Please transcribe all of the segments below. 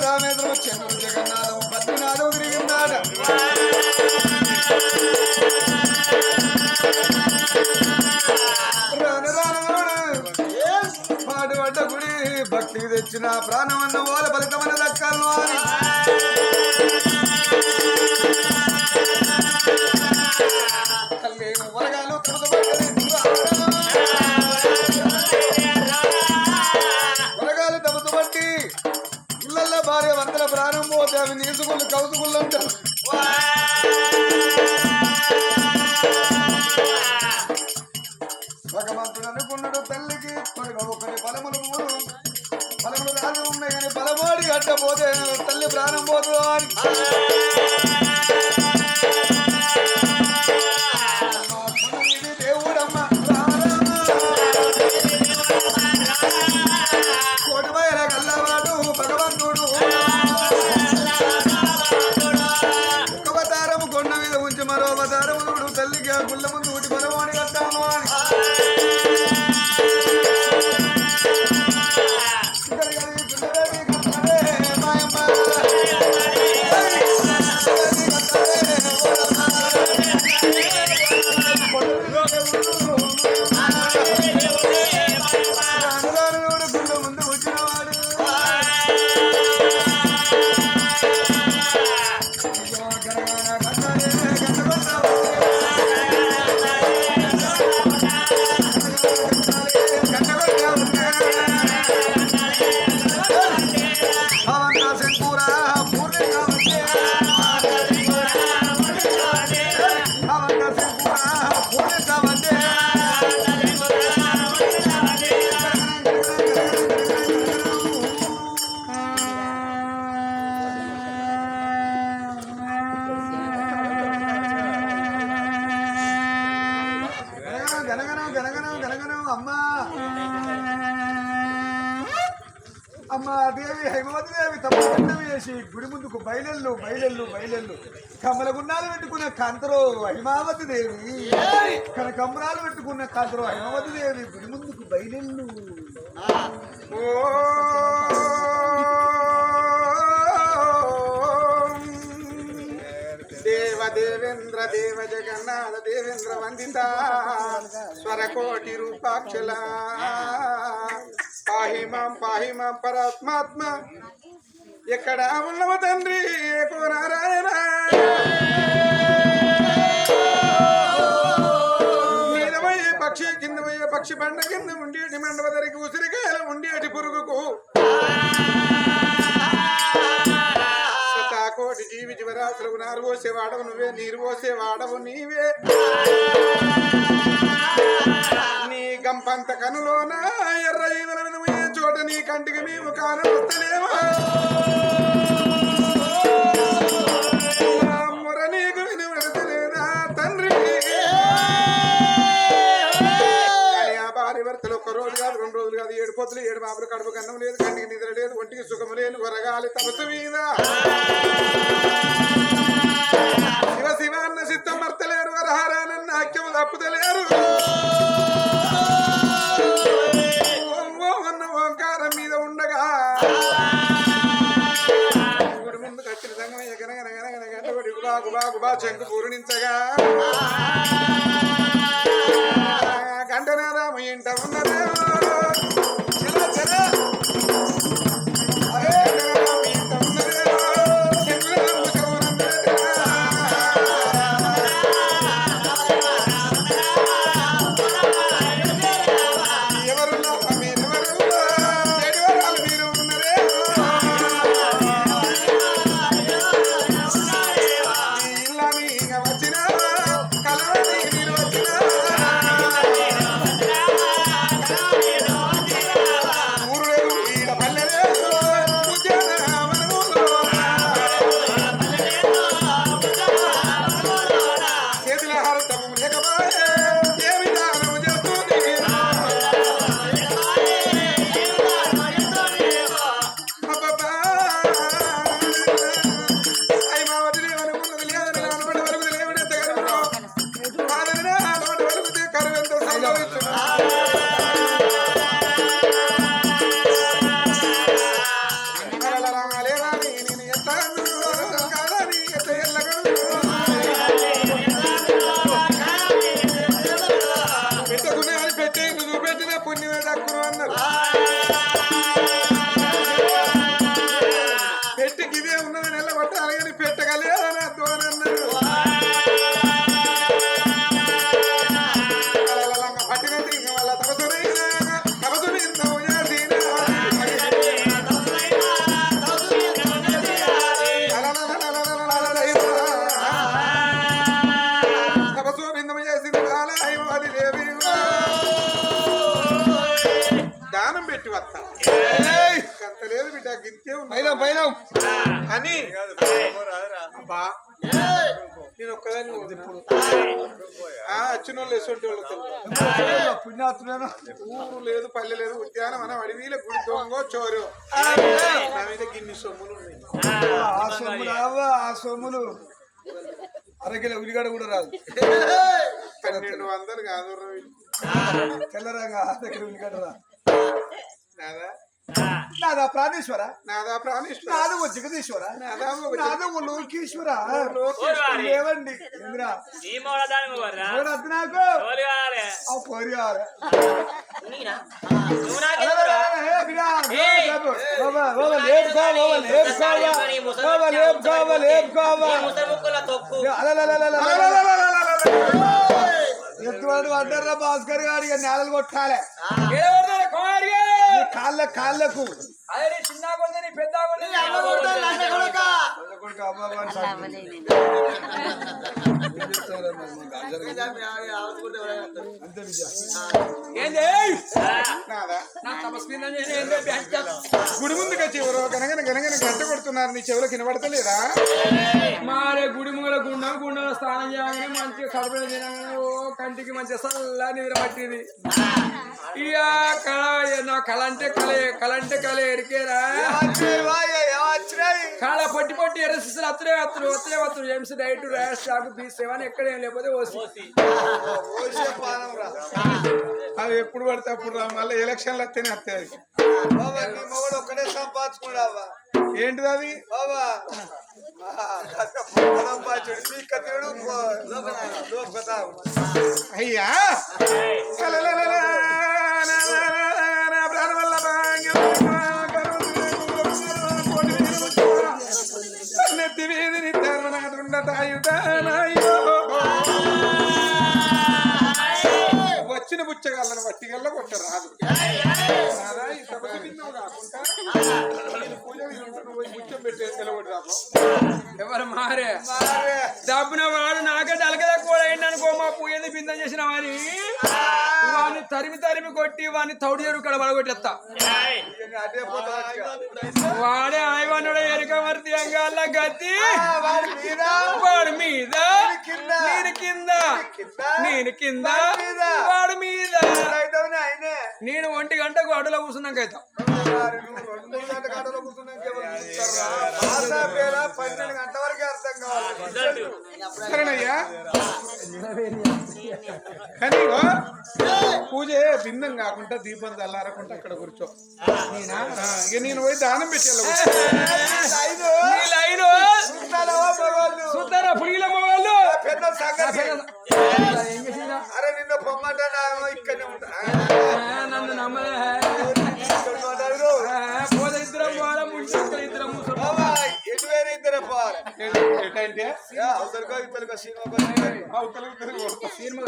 రామేంద్రం చంద్రుడు జగన్నాథం పద్మనాథం తిరిగిందాట పాటు పడ్డ గుడి భక్తికి తెచ్చిన ప్రాణమన్న వాళ్ళ ఫలితమైన దక్కాలను అని కల్లేను వరగాలు వరగాలు తమతుబట్టి ఇళ్లల్లో భార్య వందల ప్రాణం పోతే అవి నీసుకుళ్ళు కౌతుకుళ్ళు అంటారు భగవంతుడు అనుకున్నాడు తల్లికి ఒకరి బలములు మూడు బలములు రాజు ఉన్నాయి కానీ బలమాడి అడ్డపోతే తల్లి ప్రాణం పోదు అని దేవుడమ్మ కోటిమయల కల్లవాడు భగవంతుడు ఒక అవతారము కొండ మీద ఉంచి మరో అవతారము తల్లికి ఆ గుళ్ళ ముందు ఊటి బలవాణి కట్టాము అని అమ్మా దేవి హైమవతి దేవి తప్పకుండా చేసి గుడి ముందుకు బయలెల్లు బయలెల్లు బయలెల్లు కమ్మల గుండాలు పెట్టుకున్న కాంతరో హైమావతి దేవి కనకంబరాలు పెట్టుకున్న కాంతరో హైమావతి దేవి గుడి ముందుకు బయలెల్లు దేవ దేవేంద్ర దేవ జగన్నాథ దేవేంద్ర వందిత స్వరకోటి రూపాక్షల పాహిమాం పాహిమాం పరమాత్మ ఎక్కడ ఉన్నవ తండ్రి ఏకో నారాయణ మీదమయ్యే పక్షి కింద పోయే పక్షి బండ కింద ఉండేటి మండవ ధరికి ఉసిరికాయలు ఉండేటి పురుగుకు కోటి జీవి జీవరాశులకు నారు పోసే వాడవు నువ్వే నీరు పోసే వాడవు నీవే నీ గంపంత కనులోన ఎర్ర ఈవలే చోట నీ కంటికి మేము కానవస్తలేమా ముర నీకు వినబడతలేదా తండ్రి కానీ ఆ భార్య భర్తలు ఒక్క రోజు కాదు 2 రోజులు కాదు 7 పొద్దులు 7 బాబులు కడుపు కన్నం లేదు కంటికి నిద్ర లేదు ఒంటికి సుఖము లేదు వరగాలి తపస్సు మీద శివ శివాన్న సిద్ధం మర్తలేరు వరహారానన్న అక్యము తప్పుతలేరు అన్న ఓంకారం మీద ఉండగా గుడి ముందు కట్టిన సంగమయ్య గనగన గంటబడి గుబా చెంకు పూరణించగా గంటనారామ ఇంట ఉన్నదే వచ్చిన పుణ్యమే దక్కును అన్నారు. పెట్టికి ఇదే ఉన్నది నెల కొట్టాలి కానీ పెట్టగలేదని అర్థమన్నారు. పట్టినది ఇంకా వాళ్ళ తపసుని దానం పెట్టి వస్తా అంత లేదు బిడ్డ గిత్తే అని అబ్బా నేను ఒక్కదాన్ని ఇప్పుడు వచ్చిన వాళ్ళు ఎసొంటి వాళ్ళతో ఊరు లేదు పల్లె లేదు ఉద్యానం మన అడవిలో గుడి దొంగ చోరు నా మీద గిన్ని సొమ్ములు ఉన్నాయి. ఆ సొమ్ములు అరకిలో ఉల్లిగడ్డ కూడా రాదు. 1200 కాదు తెల్లరంగా దగ్గర ఉల్లిగడ్డ రా. నాదా నాదా ప్రాణేశ్వర, నాదా ప్రాణేశ్వర, నాదో జగదీశ్వర, నాదో లోకేశ్వర. లేవండి ఇంద్రా నాకు పోరియాలి. ఎత్తువాడు అడ్డర్రా భాస్కర్ గారు నేలలు కొట్టాలి కాళ్ళకు. అదే చిన్న కొందని పెద్ద గుడి ముందుకు వచ్చి ఎవరో గనగన గనగన గంట కొడుతున్నారు. నీ చెవులకు వినబడతలేదా? మారే గుడి ముంగల గుండెలో స్నానం చేయగానే మంచిగా కడుపులో తినగానే ఓ కంటికి మంచిగా చల్ల నిద్ర పట్టింది. ఇక కళ అంటే కళ ఎరికేరా కాళ్ళ పొట్టి పొట్టి ఎర్రసిస్తులు అత్తురే ఎంసీ డైట్ ర్యాష్ షాకు తీసేవని ఎక్కడేం లేకపోతే అవి ఎప్పుడు పడితే అప్పుడు రా. మళ్ళీ ఎలక్షన్లు వస్తేనే వస్తాయి. ఒక్కడే సంపాదించుకున్నావా? ఏంటిది అది? బాబా అయ్యా నెత్తి వీధిని వచ్చిన బుచ్చగాళ్ళని వట్టిగల్ల కొట్ట రాదు. బుచ్చం పెట్టే తెలవడు రాదు. ఎవరు మారే దబ్బున వాడు నాకంటే అలకదా కూడా ఏంటనుకో మా పూయని బిందం చేసిన వాని వాడిని తరిమి కొట్టి వాడిని తౌడు చెరువు కడ పడగొట్టేస్తా. వాడే ఆయవానుడు ఎరుకమర్తి అంగాల గతి వాడి మీద నేను కింద వాడి మీద నేను 1 గంటకు అడలో కూర్చున్నాకైతా. 12 గంటల వరకే అర్థం కావాలి. సరేనయ్యా కానీ పూజ భిన్నం కాకుండా దీపం చల్లారకుండా అక్కడ కూర్చో. ఇక నేను పోయి దానం పెట్టాను. చూస్తారా పుడిగిల మొగోళ్ళు అరే నిన్న పొమ్మంటే ఇక్కడనే ఉంటా. నన్ను నమ్మలే పోద ఇద్దరం పోవాలా ముందు ఇద్దరం ఎటువైనా ఇద్దరే పోవాలి. ఏంటంటే అవతలకో ఇద్దరికో సినిమా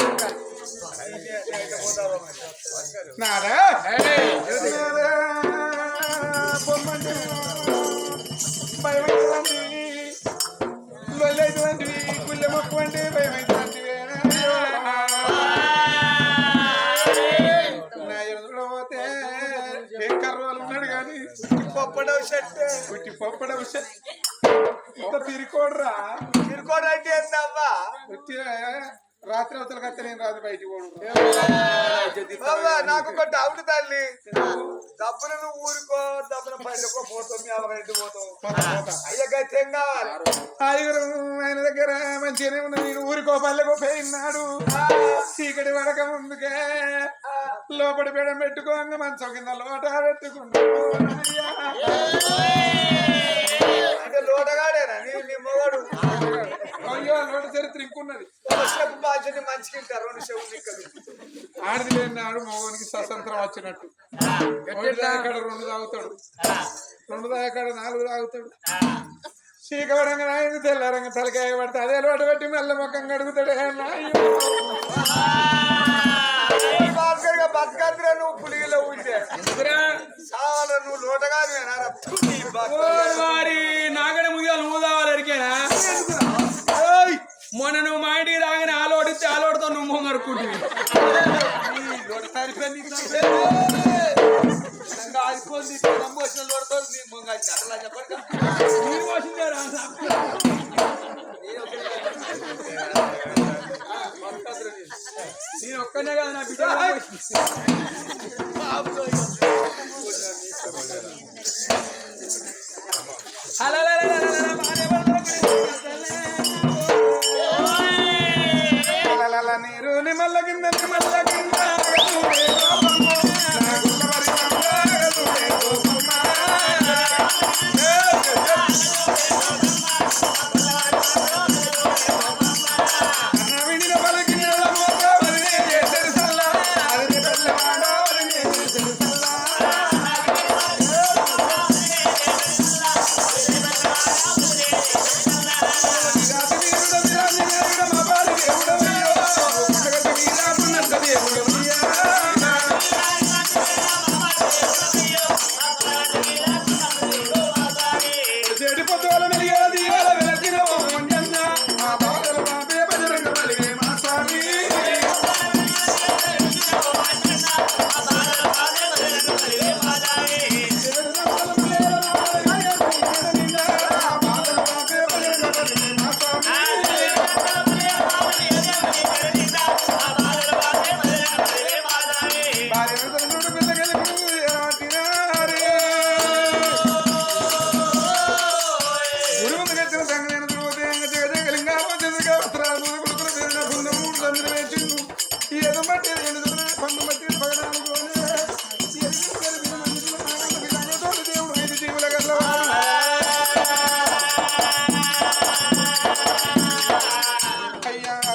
నారా పొమ్మంటే భయమైందండి, లొల్లైతుందండి, గుళ్ళె మొక్కు అంటే భయమైందండి. పోతే కర్రోలు ఉన్నాడు కానీ పప్పడవు షెట్ ఇంత తిరికోడ్రా. తిరుకోడు అంటే ఏంటవ్వా? రాత్రి అవతల కత్త నేను రాత్రి బయటికి పోడు. నాకు ఒక డౌట్ తల్లి. డబ్బులు నువ్వు ఊరుకో, డబ్బులు పైలకో పోతావు, మీ అవరింటి పోతావు. అయ్యా గట్టి ఏం కావాలి? ఐదుగురు ఆయన దగ్గర మంచిగానే ఉన్నది. నేను ఊరికో పల్లెకో పోయినాడు. చీకటి పడక ముందుకే లోపలి బెడం పెట్టుకోండి, మంచం కింద లోట పెట్టుకుంటా. అంటే లోటగాడేనా నీ మొగడు అయ్యో నోట చరిత్ర ఇంకున్నది చెప్పు బాధ్యత మంచిగా తింటారు 2 చెవులు ఇక్కడ ఆడిది లేని నాడు మగవానికి స్వతంత్రం వచ్చినట్టు అక్కడ 2 తాగుతాడు 2 దాకాడ 4 తాగుతాడు చీకవరంగా నాయన తెల్లారంగా తలకాయ పడితే అదే లోటు పెట్టి మెల్ల మొక్కం కడుగుతాడు బతకద్దురా నువ్వు పులిగిలో ఉంటే చాలా నువ్వు లోటగానే వారి నాగడ ముదియాలు నువ్వు తావాలి ఎరికేనా మొన్న నువ్వు మా ఇంటికి రాగానే ఆలోడిస్తే ఆలోడుతో నువ్వు మొంగ అనుకుంటుంది నేను ఒక్కనే కదా నా బిడ్డ నీరు నిమల్ల కింద నిమల్ల కింద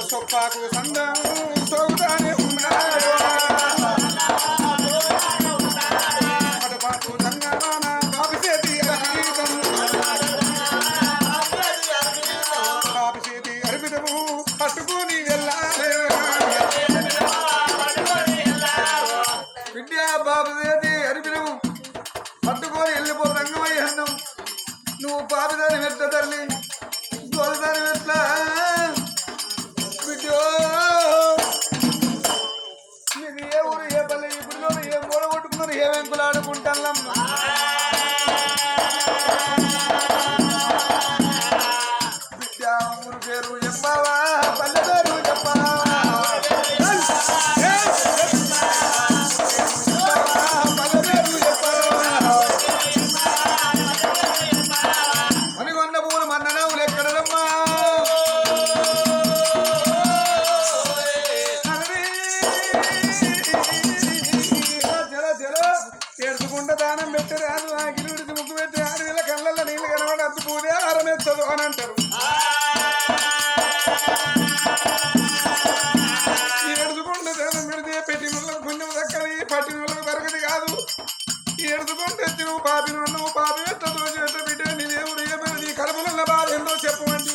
సొప్పాకు సందము సోగుతానే ఉన్నాడు పడపాకు సంగమాన బాబిసేతి అర్పితము పట్టుకుని వెళ్ళాలి విద్యా బాబుదేది అరిపినము పట్టుకొని వెళ్ళిపో రంగమయ్య అన్నం నువ్వు పాపిదాని వెట్ట తల్లి గోదాని వెట్ల విద్యో నీకు ఏ ఊరు ఏ పల్లె ఇప్పుడు ఏ మూల కొట్టుకున్నారు ఏ వెంకులు ఆడుకుంటానమ్మా విద్యా ఊరు పేరు చెప్పావా పల్లె పేరు చెప్పావా మణిగొండ పూలు మన్ననవులు ఎక్కడమ్మా ఏడుచుకుంట దానం పెట్టరాదు ఆ గిరుడికి ముక్కు పెట్టి 6 నెలల కళ్ళల్లో నీళ్ళు కనబడి అద్దు పూదే ఆరమెచ్చదు అని అంటారు ఏడుచుకుంట దానం పెడితే పెట్టిన వాళ్ళకి పుణ్యం దక్కది పట్టిన వాళ్ళకి దొరకది కాదు ఏడుచుకుంటే నువ్వు పాపిన నువ్వు పాపి ఎట్ట దోచి ఎట్ట బిడ్డ నీ దేవుడు ఏమైనా నీ కడుపులో బాధ ఎంతో చెప్పమంటి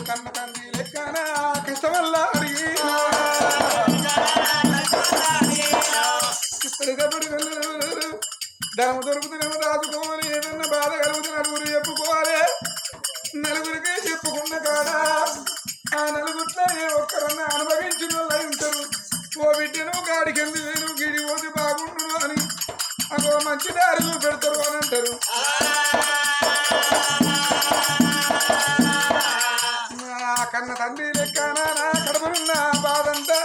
కన్న తండ్రి లెక్కన కష్టం వల్ల అడిగి ఇప్పటికప్పుడు ధనము దొరుకుతున్నేమో రాసుకోవాలి ఏదన్నా బాధ కలుగుతూ నలుగురు చెప్పుకోవాలి నలుగురికే చెప్పుకున్న కాడ ఆ నలుగురిలో ఏ ఒక్కరన్నా అనుభవించిన వాళ్ళు ఉంటారు ఓ బిడ్డను గాడికెళ్ళి నేను గిడి పోతే బాగుండు అని అగో మంచి దారి పెడతారు అని అంటారు కన్న తండ్రి లెక్కన నా కడుపులున్న బాధంతా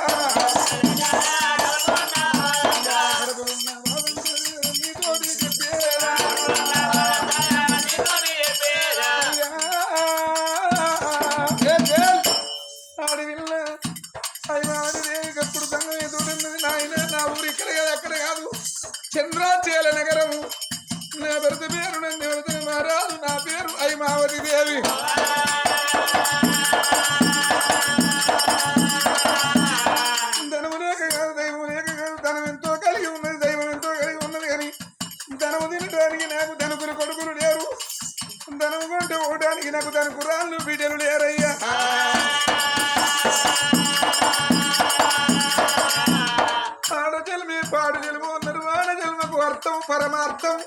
కడుపులున్న బాధంతా నీతోటి చెప్పేరా ఆడి విల్ల అయ్యాడి దేవికప్పుడు సంగం ఎదురున్నది నాయన నా సురాచేల నగరము నా భర్త పేరు నందివర్ధన మహారాజు నా పేరు హైమావతి దేవి ధనము లేక కాదు దైవం లేక కాదు ధనం ఎంతో కలిగి ఉన్నది దైవం ఎంతో కలిగి ఉన్నది కానీ ధనము తినడానికి నాకు ధనుకులు కొడుకులు లేరు ధనము కొంటే పోవడానికి నాకు ధన కురాళ్ళు బిడ్డలు లేరయ్యా ఆడజన్మే పాడు జన్మ అన్నారు ఆడజన్మకు అర్థం పరమార్థం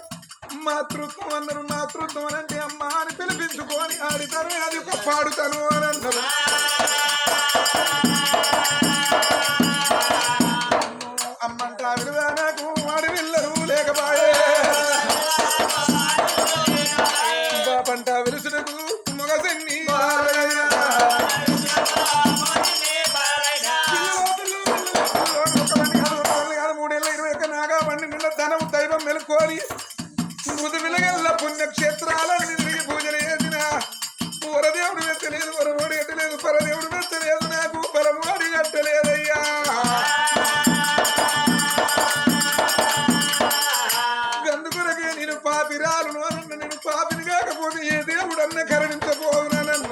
మాతృత్వం అన్నారు మాతృత్వం అంటే అమ్మ అని పిలిపించుకొని ఆడితారు అది ఒక పాడుతాను అని అన్నారు అమ్మంట విలువ నాకు వాడి విల్లరు లేకపాయే బాపంట విలుసులకు మొగసెన్ని ధనం దైవం మెలుకోని మృదు విలగల్ల పుణ్యక్షేత్రాలన్నీ తిరిగి పూజలు చేసిన వరదేవుడు మెచ్చలేదు వరమోడి కట్టలేదు పరదేవుడు మెచ్చలేదు నాకు పరమోడి కట్టలేదయ్యా గందుకొరకే నేను పాపిరాలను అన్న నేను పాపిని కాకపోతే ఏ దేవుడు అన్న కరుణించబోవునన్ను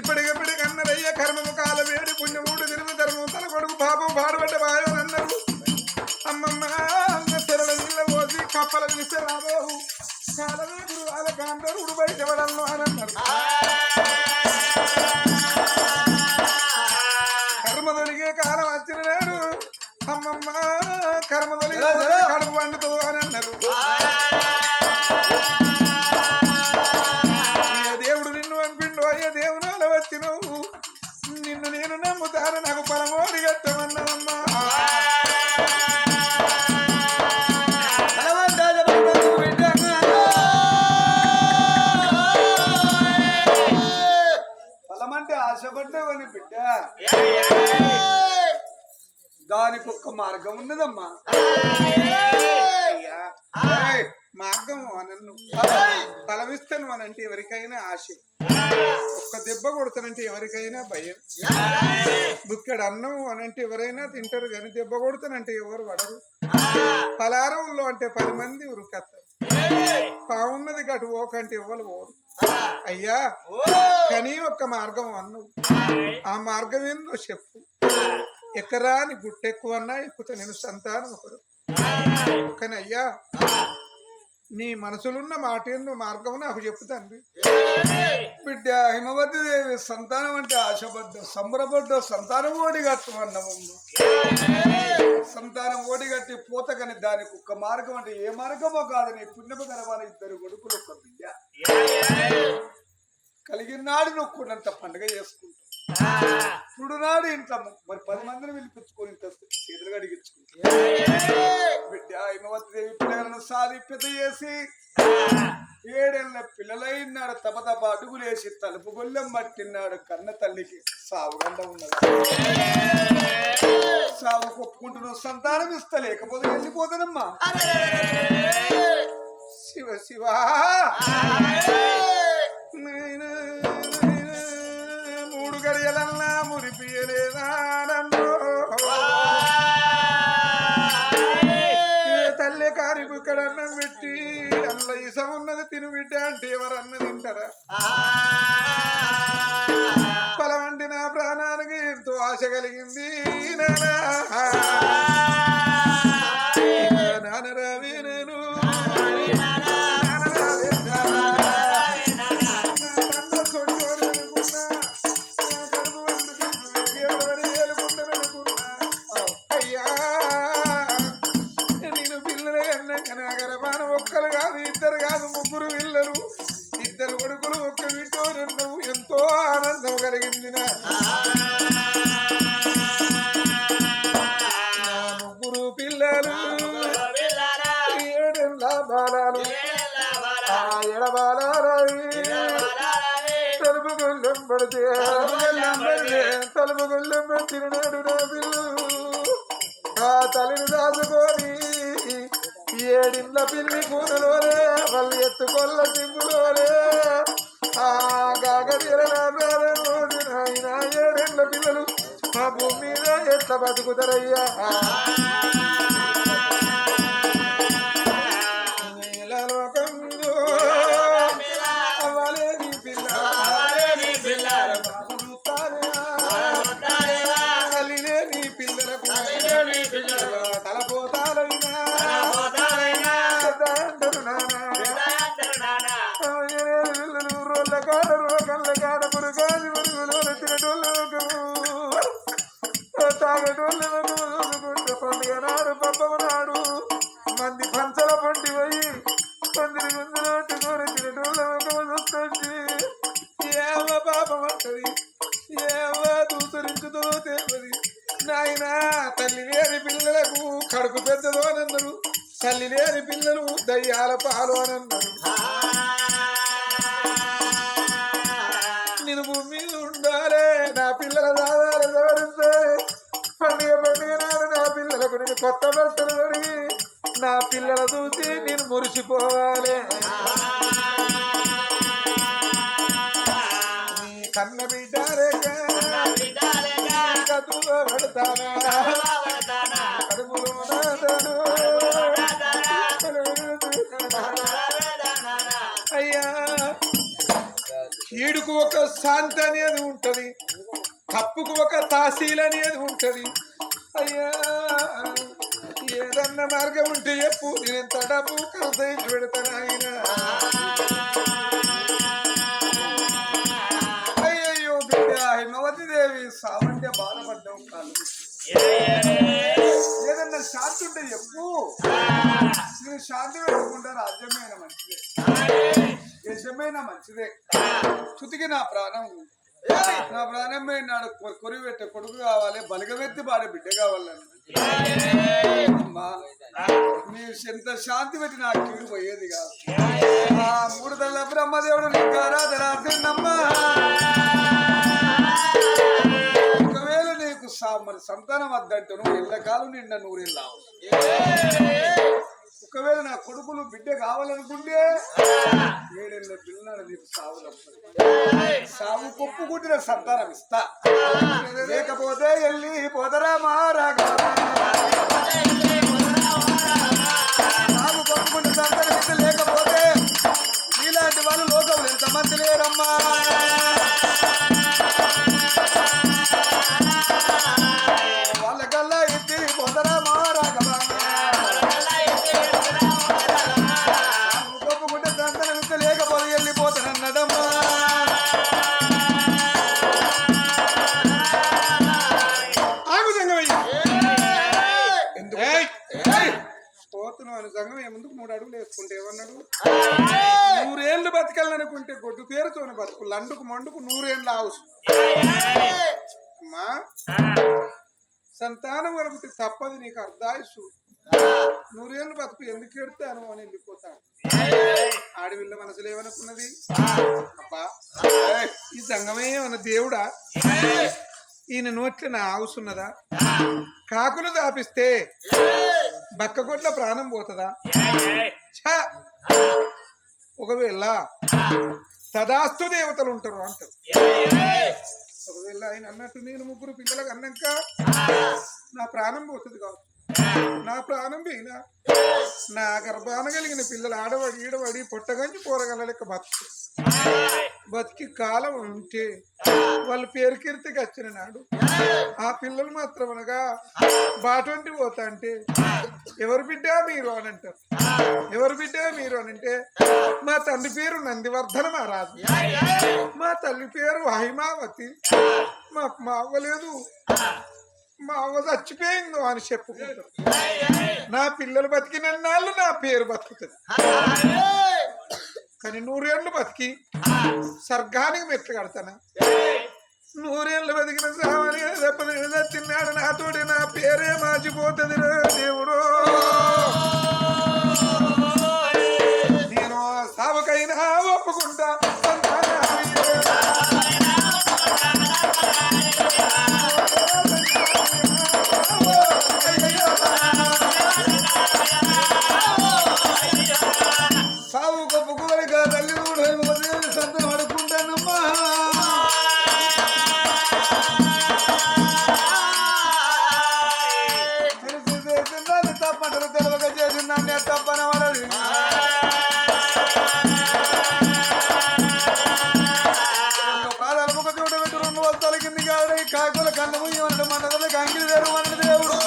ఇప్పటికన్నరయ్య కర్మము కాల వేడి పుణ్యమూడు తిరుగు ధర్మం తన కొడుకు పాపం పాడుబడ్డ బాయనన్నారు అమ్మమ్మ తెరల నీళ్ళ పోసి కప్పల విసరాబోవు కాలమే గురువాల కాంతరుడు బయటపడను అని అన్నారు కర్మ తొలిగే కాలం వచ్చిన నాడు అమ్మమ్మ కర్మ తొలిగే కడుపు వండుతూ అని అన్నారు దేవుడు నిన్ను పంపిండు అయ్యే దేవునాల వచ్చినవు నిన్ను నేను నమ్ముతాను నాకు పరమోడి కట్టమన్నామమ్మా ఫలమంటే ఆశపడ్డావని బిడ్డ దానికి ఒక్క మార్గం ఉన్నదమ్మా మార్గం నన్ను ఫలమిస్తాను అనంటే ఎవరికైనా ఆశ ఒక్క దెబ్బ కొడతానంటే ఎవరికైనా భయం బుక్కడు అన్నం అనంటే ఎవరైనా తింటారు కానీ దెబ్బ కొడతానంటే ఎవరు పడరు పలారంలో అంటే 10 మంది ఉరుకత్తారు బాగున్నది గటు ఓకంటే ఎవరు పోరు అయ్యా కానీ ఒక్క మార్గం అన్నావు ఆ మార్గం ఏందో చెప్పు ఎక్కరాని గుట్టెక్కువన్నా ఎక్కుతా నేను సంతానం ఒకరు కానీ అయ్యా నీ మనసులున్న మాట ఏందో మార్గం నాకు చెప్పుతాను బిడ్డ హిమవతి దేవి సంతానం అంటే ఆశపడ్డ సంబరపడ్డ సంతానం ఓడిగట్టు అన్నమమ్మ సంతానం ఓడిగట్టి పోతకని దానికి ఒక్క మార్గం అంటే ఏ మార్గమో కాదని పుణ్యమ గర్భాల 2 కొడుకులు ఒక బిడ్డ కలిగినాడు నొక్కున్నంత పండుగ చేసుకుంటాం ఇప్పుడు నాడు ఇంట్లో మరి 10 మందిని పిలిపించుకొని ఇంత చేతులుగా అడిగించుకుంటాం బిడ్డ హిమవతి దేవి పిల్లలను సాది పెద్ద చేసి 7 ఏళ్ళ పిల్లలైనాడు తపతప అడుగులేసి తలుపు గొల్లెం పట్టినాడు కన్న తల్లికి సావుగండ ఉన్నది సావు కొప్పుకుంటున్న సంతానం ఇస్తా లేకపోతే వెళ్ళిపోతానమ్మా శివ శివ మూడు గడియలన్నా మురిపియలేదా తల్లి కాని బుక్కడన్నం పెట్టి అందులో ఇసం ఉన్నది తిను బిడ్డ అంటే ఎవరన్న తింటారా పొలం అంటే నా ప్రాణానికి ఎంతో ఆశ కలిగింది నా పిల్లలా నానరావే నేను అయ్యా నేను పిల్లలే అన్నాక నా గర్భాన ఒక్కరు కాదు ఇద్దరు కాదు ముగ్గురు పిల్లలు ఇద్దరు కొడుకులు ఒక్క వీటో రెండు ఎంతో ఆనందం కలిగింది నా ముగ్గురు పిల్లలు ఏడెళ్ళ బాలాలు ఎడబాలాలి తలుపు గొల్లెం పడితే తలుపు గొల్లెం పట్టినాడు నా పిల్లలు ఆ తల్లిని దాచుకొని ఏడిళ్ళ పిల్లి కూనలోనే వాళ్ళు ఎత్తుకొల్ల సింగులోనే ఆ గాగదిల ఆయన ఏడేళ్ళ పిల్లలు మా భూమి మీద ఎట్లా బతుకుతారయ్యా లోకంలో అవ్వలేని పిల్ల తల్లిలేని పిల్లలకు తలపోతాలైనా రోళ్ళ కాడ రోగళ్ళ కాడ పురుగాలి పురుగులు తాగటోళ్ళ పండుగ నాడు పబ్బవ నాడు మంది పంచల పండి పోయి పందిరి గుంజులోటి కోరిచినటోళ్ళ వస్తుంది ఏవ పాపం అంటది ఏవ దూసరించుతో తేమది నాయన తల్లి లేని పిల్లలకు కడుపు పెద్దదో అని అన్నారు తల్లి లేని పిల్లలు దయ్యాల పాలు అని అన్నారు నేను భూమి మీద ఉండాలి నా పిల్లల దాదాలు సవరిస్తే పండుగ నాడు నా పిల్లలకు నేను కొత్త బట్టలు కడిగి నా పిల్లల చూసి నేను మురిసిపోవాలి నీ కన్న బిడ్డారేగా కదువ పడతానా కడుపులో నాదను అయ్యా ఈడుకు ఒక శాంతి అనేది ఉంటది తప్పుకు ఒక తాసీలు అనేది ఉంటది అయ్యా ఏదన్నా మార్గం ఉంటే చెప్పు నేను ఎంత డబ్బు ఖర్చు పెడతాను ఆయన అయ్యయ్యో బిడ్డ హిమవతి దేవి సామంటే బాధపడ్డావు కాదు ఏదన్నా శాంతి ఉంటే చెప్పు నేను శాంతి పెట్టుకుంటా రాజ్యమైన మంచిదే యశమైన మంచిదే చుతికి నా ప్రాణం పోయినాడు కొరివి పెట్టే కొడుకు కావాలి బలగమెత్తి పాడే బిడ్డ కావాలని అమ్మా మీరు ఎంత శాంతి పెట్టి నా కీడు పోయేది కాదు ఆ మూడు తల్ల బ్రహ్మదేవుడు నీకు ఆరాధనమ్మా ఒకవేళ నీకు మరి సంతానం వద్దంటే నువ్వు ఎల్లకాలం నిండా నూరెళ్ళావు ఒకవేళ నా కొడుకులు బిడ్డ కావాలనుకుంటే 7 ఏళ్ళ పిల్లలు నీకు సావు కొప్పుకుంటే సంతానం ఇస్తా లేకపోతే వెళ్ళి పోదరా మారాగా సాగు కొప్పుకుంటే సంతానం ఇస్తే లేకపోతే ఇలాంటి వాళ్ళు లోకంలో ఎంతమంది లేరమ్మా వాళ్ళకల్లా ఇచ్చి పోదరా మారాగా లేకపోతే వెళ్ళిపోతానన్నదమ్మా పోతున్నాను సంగం ఏముందుకు 3 అడుగులు వేసుకుంటే ఏమన్నాడు 100 ఏళ్ళు బతకాలనుకుంటే గొడ్డు పేరుతోనే బతుకు లండుకు మండుకు 100 ఏళ్ళ అవసరం అమ్మా సంతానం వరకు తప్పదు నీకు అర్ధాయుసు 100 ఏళ్ళు బతుకు ఎందుకు ఎడతాను అని వెళ్ళిపోతాను ఆడవిల్ల మనసులో ఏమనుకున్నది అబ్బా ఈ సంగమే మన దేవుడా ఈయన నోట్ల నా ఆవుసున్నదా కాకులు దాపిస్తే బక్కగొడ్ల ప్రాణం పోతుందా ఒకవేళ తదాస్తు దేవతలు ఉంటారు అంటారు ఒకవేళ ఆయన అన్నట్టు నేను 3 పిల్లలకు అన్నాక నా ప్రాణం పోతుంది కావచ్చు నా ప్రాణం పోయినా నా గర్భాన కలిగిన పిల్లలు ఆడవాడి ఈడవాడి పొట్టగంచి పోరగల లెక్క బతికి కాలం ఉంటే వాళ్ళ పేరు కీర్తికి వచ్చిన నాడు ఆ పిల్లలు మాత్రం అనగా బాటంటి పోతా అంటే ఎవరు బిడ్డ మీరు అని అంటారు. ఎవరు బిడ్డ మీరు అని అంటే మా తండ్రి పేరు నందివర్ధన మహారాజు, మా తల్లి పేరు హైమావతి, మాకు మా అవ్వలేదు, మా అవ్వ చచ్చిపోయిందో అని చెప్పుకుంటారు. నా పిల్లలు బతికిన నాళ్ళు నా పేరు బతుకుతుంది. కానీ 100 ఏళ్ళు బతికి స్వర్గానికి మెట్లు కడతానా? 100 ఏళ్ళు బతికిన సామాని దెబ్బలు తిన్నాడు నాతోటి నా పేరే మార్చిపోతుంది దేవుడు. నేను సావకైనా ఒప్పుకుంటా. సావు గొప్ప కోరిక తల్లి కూడా సంతం అడుక్కుంటానమ్మా. తెలిసి చేసిందాన్ని తప్పంటారు, తెలియక చేసిందాన్ని తప్పన వాడది. పాదాలు ముఖ చోట పెట్టి 2 వస్తాల కింది కాదు కాకుల కన్నము ఇవ్వనడు మండల కంకిలి వేరు మనడు దేవుడు.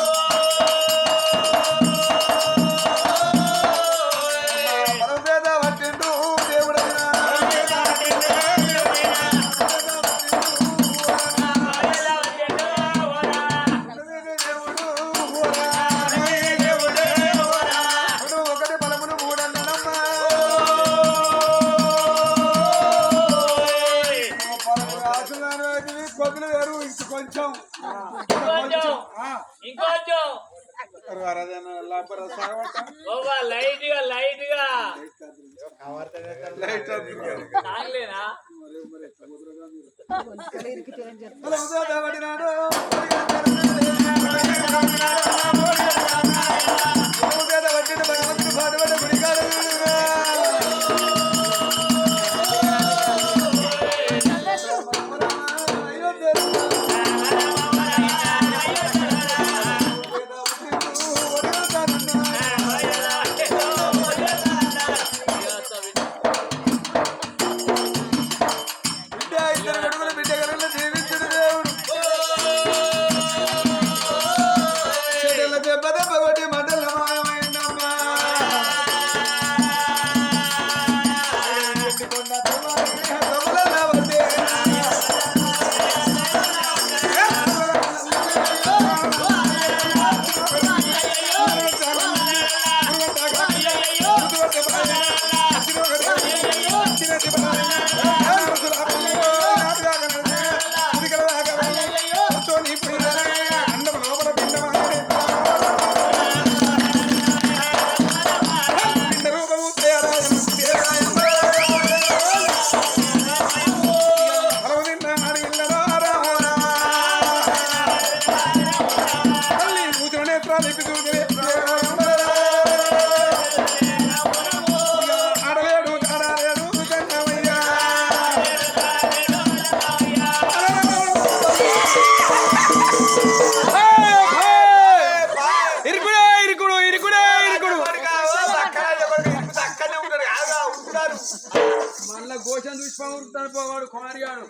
మళ్ళా గోచం చూసిపోతాను పోవాడు కుమారిగాడు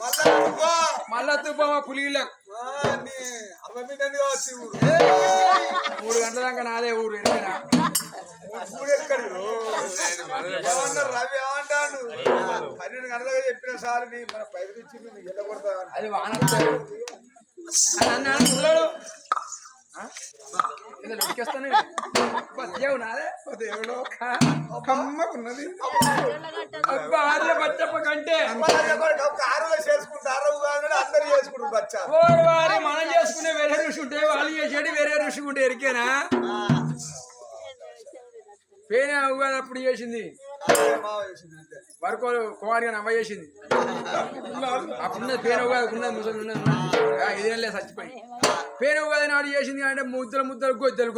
మళ్ళా తుప్పమా పులిలకు 3 గంటల దాకా నాదే ఊరు ఎరిగినా రవి ఏమంటాడు 12 గంటలుగా చెప్పిన సార్ మన పైరు ఇచ్చింది ఎల్లగొడతా అది వానొస్తాడు లొక్కేస్తాను నాదే దేవుడు కమ్మకున్నది బచ్చప్ప కంటే కారులో చేసుకుంటారు అందరు చేసుకుంటారు బచ్చ వారి మనం చేసుకునే వేరే ఋషి ఉంటే వాళ్ళు చేసేది వేరే ఋషి ఉంటే ఎరికేనా పేనే అవగానే అప్పుడు చేసింది వరకు కుమారి అని అవ్వ చేసింది అప్పుడున్నది పేరు అవగాది ఉన్నది ముసలి ఉన్నది ఇదేం లేదు చచ్చిపోయి పేరు అవగాది నాడు చేసింది అంటే ముద్దలు గొద్దెలు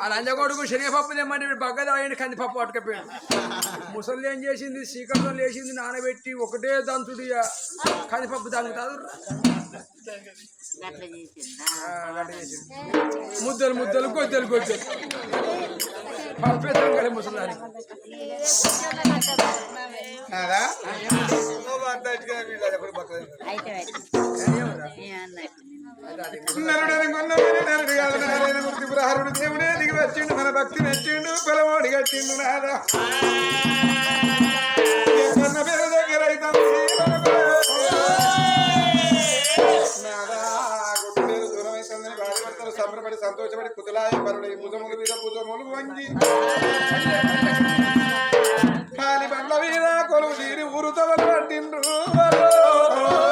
ఆ లంజ కొడుకు శనగపప్పు తెమ్మంటే బగ్గద కందిపప్పు పట్టుకపోయాడు ముసలి ఏం చేసింది చీకట్లో లేచింది నానబెట్టి ఒకటే దంతుడు ఇక కందిపప్పు దంగుతాదు ముద్దలు ముద్దలు గొద్దలు గొద్దలు పప్పే దంగలే ముసలానికి నాదా నరుడని కొన్నమని నరుడు కాదు నారాయణ మూర్తి పురహరుడు దేవుడే దిగి వచ్చిండు మన భక్తి నచ్చిండు పొలమోడి కట్టిండు నాదా కన్న పేరు దగ్గర నాదా గుడ్డు పేరు దూరం అవుతుందని భార్య భర్తలు సంబరపడి సంతోషపడి కుతులాయ పరుడు భుజములు మీద భుజములు వంగి